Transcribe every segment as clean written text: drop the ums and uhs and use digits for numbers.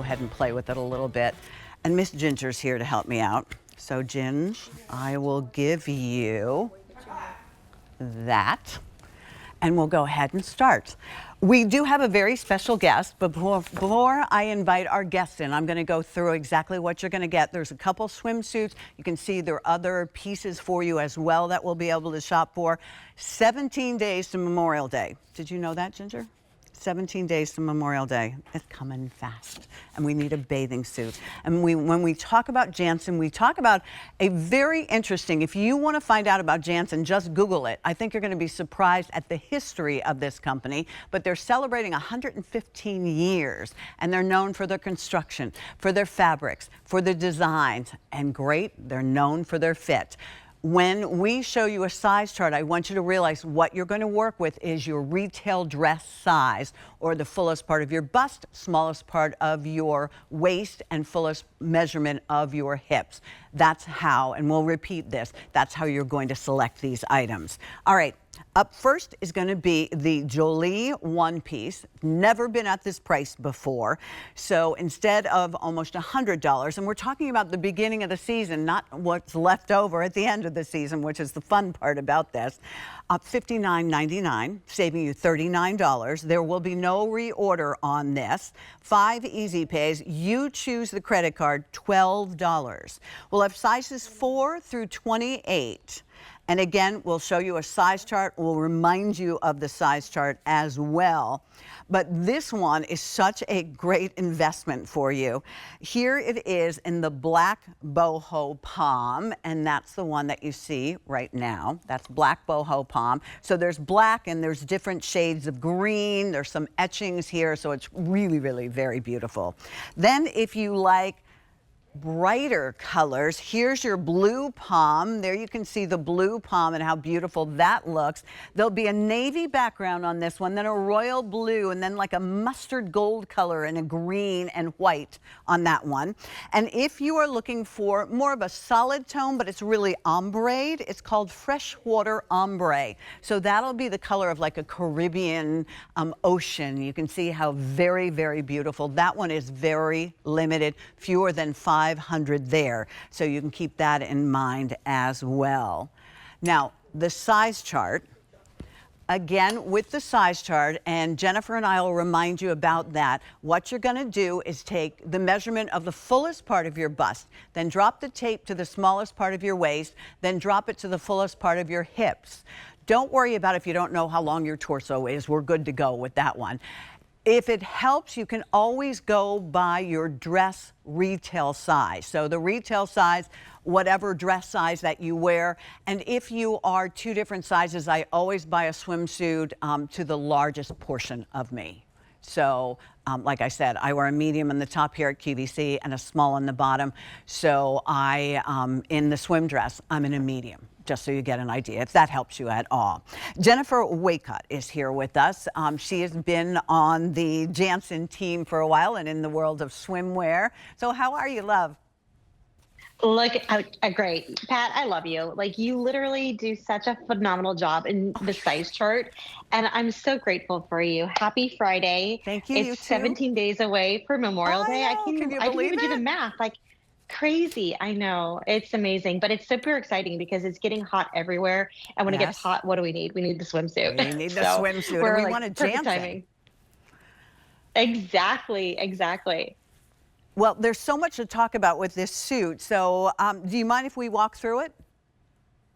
ahead and play with it a little bit. And Miss Ginger's here to help me out. So Ginge, I will give you that. And we'll go ahead and start. We do have a very special guest, but before I invite our guest in, I'm going to go through exactly what you're going to get. There's a couple swimsuits. You can see there are other pieces for you as well that we'll be able to shop for. 17 days to Memorial Day. Did you know that, Ginger? 17 days to Memorial Day. It's coming fast, and we need a bathing suit. And when we talk about Jantzen, we talk about a very interesting, if you want to find out about Jantzen, just Google it. I think you're going to be surprised at the history of this company, but they're celebrating 115 years, and they're known for their construction, for their fabrics, for their designs, and great, they're known for their fit. When we show you a size chart, I want you to realize what you're going to work with is your retail dress size, or the fullest part of your bust, smallest part of your waist, and fullest measurement of your hips. That's how, and we'll repeat this, that's how you're going to select these items. All right. Up first is going to be the Jolie one piece. Never been at this price before. So instead of almost $100, and we're talking about the beginning of the season, not what's left over at the end of the season, which is the fun part about this, up $59.99, saving you $39. There will be no reorder on this. 5 easy pays. You choose the credit card, $12. We'll have sizes 4 through 28. And again, we'll show you a size chart. We'll remind you of the size chart as well. But this one is such a great investment for you. Here it is in the black boho palm, and that's the one that you see right now. That's black boho palm. So there's black and there's different shades of green. There's some etchings here, so it's really, really very beautiful. Then if you like brighter colors, here's your blue palm. There you can see the blue palm and how beautiful that looks. There'll be a navy background on this one, then a royal blue, and then like a mustard gold color and a green and white on that one. And if you are looking for more of a solid tone, but it's really ombre, it's called freshwater ombre. So that'll be the color of like a Caribbean ocean. You can see how very, very beautiful. That one is very limited, fewer than 500 there. So you can keep that in mind as well. Now, the size chart, again, with the size chart, and Jennifer and I will remind you about that. What you're going to do is take the measurement of the fullest part of your bust, then drop the tape to the smallest part of your waist, then drop it to the fullest part of your hips. Don't worry about if you don't know how long your torso is. We're good to go with that one. If it helps, you can always go by your dress retail size. So the retail size, whatever dress size that you wear. And if you are 2 different sizes, I always buy a swimsuit to the largest portion of me. So like I said, I wear a medium on the top here at QVC and a small on the bottom. So in the swim dress, I'm in a medium, just so you get an idea, if that helps you at all. Jennifer Waycott is here with us. She has been on the Jantzen team for a while and in the world of swimwear. So how are you, love? Look, great. Pat, I love you. Like, you literally do such a phenomenal job in the size chart, and I'm so grateful for you. Happy Friday. Thank you. It's You too. 17 days away for Memorial Day. I Can you even do the math. Like, crazy. I know. It's amazing, but it's super exciting because it's getting hot everywhere. And when it gets hot, what do we need? We need the swimsuit. We need the swimsuit. And we want a Jantzen. Timing. Exactly. Exactly. Well, there's so much to talk about with this suit. So do you mind if we walk through it?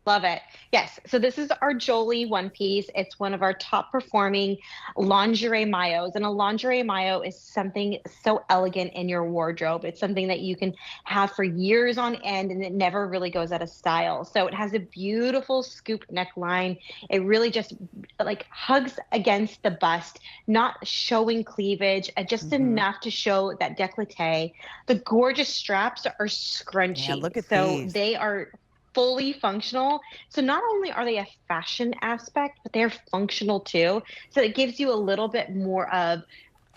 Love it. Yes. So this is our Jolie one piece. It's one of our top performing lingerie maillots. And a lingerie maillot is something so elegant in your wardrobe. It's something that you can have for years on end and it never really goes out of style. So it has a beautiful scoop neckline. It really just like hugs against the bust, not showing cleavage, just enough to show that décolleté. The gorgeous straps are scrunchy. Yeah, look at so these. They are fully functional. So not only are they a fashion aspect, but they're functional too. So it gives you a little bit more of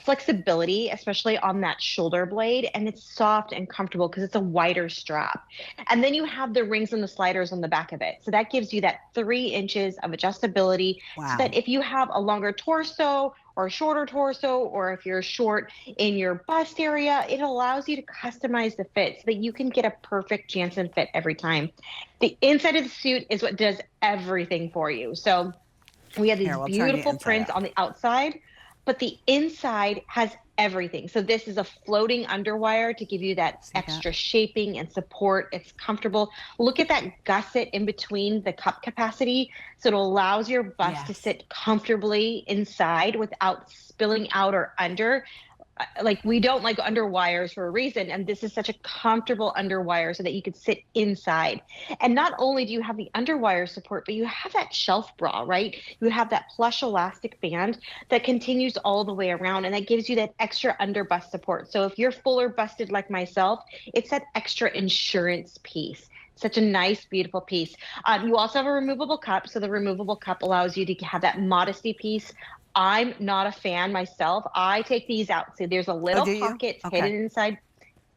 flexibility, especially on that shoulder blade, and it's soft and comfortable because it's a wider strap. And then you have the rings and the sliders on the back of it. So that gives you that 3 inches of adjustability so that Wow. if you have a longer torso or a shorter torso, or if you're short in your bust area, it allows you to customize the fit so that you can get a perfect Jantzen fit every time. The inside of the suit is what does everything for you. So we have Here, these we'll turn you beautiful inside prints out. on the outside, but the inside has everything. So this is a floating underwire to give you that See that? extra shaping and support. It's comfortable. Look at that gusset in between the cup capacity. So it allows your bust to Yes. sit comfortably inside without spilling out or under. Like, we don't like underwires for a reason, and this is such a comfortable underwire so that you could sit inside. And not only do you have the underwire support, but you have that shelf bra, right? You have that plush elastic band that continues all the way around, and that gives you that extra under bust support. So if you're fuller busted like myself, it's that extra insurance piece. Such a nice, beautiful piece. You also have a removable cup. So the removable cup allows you to have that modesty piece. I'm not a fan myself. I take these out. So there's a Oh, little do you? pocket Okay. hidden inside.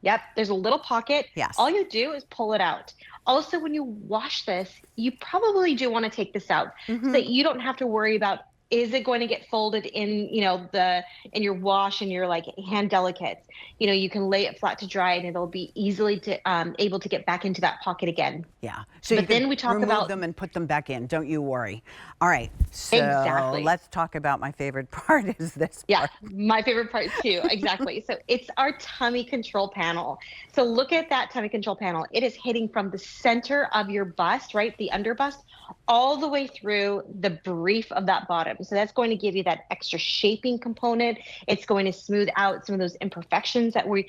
Yep, there's a little pocket. Yes. All you do is pull it out. Also, when you wash this, you probably do want to take this out so Mm-hmm. that you don't have to worry about, is it going to get folded in, in your wash and your like hand delicates. You can lay it flat to dry and it'll be easily able to get back into that pocket again. Yeah. So you But could then we talk remove about them and put them back in. Don't you worry. All right. So exactly. let's talk about my favorite part is this Yeah, part. my favorite part too. Exactly. So it's our tummy control panel. So look at that tummy control panel. It is hitting from the center of your bust, right? The under bust, all the way through the brief of that bottom. So that's going to give you that extra shaping component. It's going to smooth out some of those imperfections that we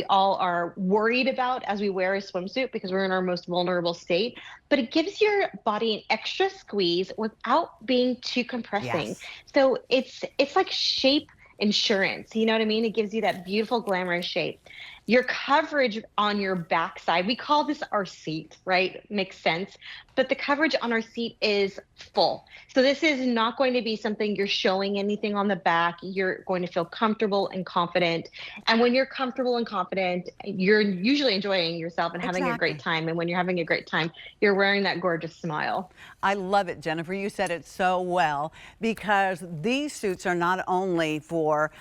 all are worried about as we wear a swimsuit because we're in our most vulnerable state. But it gives your body an extra squeeze without being too compressing. Yes. So it's like shape insurance. You know what I mean? It gives you that beautiful glamorous shape. Your coverage on your backside, we call this our seat, right? Makes sense. But the coverage on our seat is full. So this is not going to be something you're showing anything on the back. You're going to feel comfortable and confident. And when you're comfortable and confident, you're usually enjoying yourself and having a great Exactly. time. And when you're having a great time, you're wearing that gorgeous smile. I love it, Jennifer. You said it so well because these suits are not only for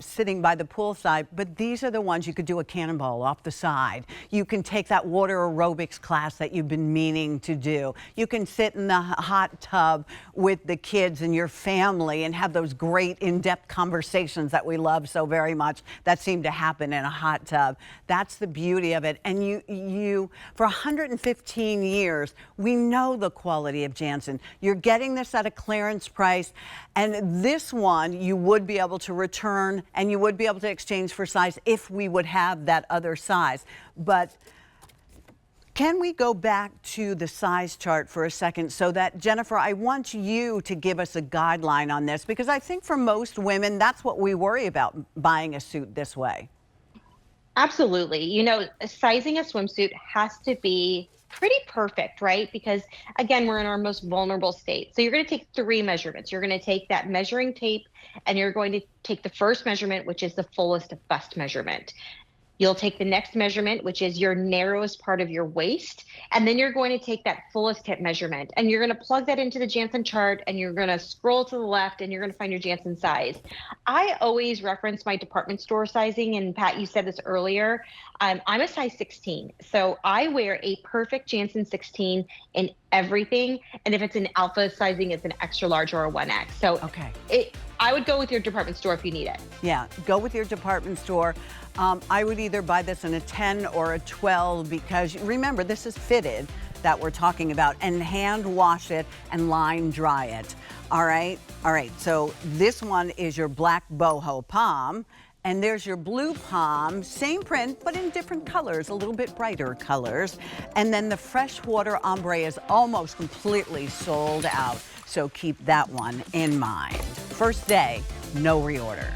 sitting by the poolside, but these are the ones you could do a cannonball off the side. You can take that water aerobics class that you've been meaning to do. You can sit in the hot tub with the kids and your family and have those great in-depth conversations that we love so very much that seem to happen in a hot tub. That's the beauty of it. And you for 115 years, we know the quality of Jantzen. You're getting this at a clearance price, and this one you would be able to return and you would be able to exchange for size if we would have that other size. But can we go back to the size chart for a second so that, Jennifer, I want you to give us a guideline on this because I think for most women, that's what we worry about buying a suit this way. Absolutely. Sizing a swimsuit has to be pretty perfect, right? Because again, we're in our most vulnerable state. So you're going to take 3 measurements. You're going to take that measuring tape and you're going to take the first measurement, which is the fullest bust measurement. You'll take the next measurement, which is your narrowest part of your waist, and then you're going to take that fullest hip measurement, and you're going to plug that into the Jantzen chart, and you're going to scroll to the left, and you're going to find your Jantzen size. I always reference my department store sizing, and Pat, you said this earlier. I'm a size 16, so I wear a perfect Jantzen 16 in everything, and if it's an alpha sizing, it's an extra large or a 1X. So Okay. I would go with your department store if you need it. Yeah, go with your department store. I would either buy this in a 10 or a 12 because remember, this is fitted that we're talking about, and hand wash it and line dry it. All right. So this one is your black boho palm. And there's your blue palm, same print, but in different colors, a little bit brighter colors. And then the freshwater ombre is almost completely sold out. So keep that one in mind. First day, no reorder.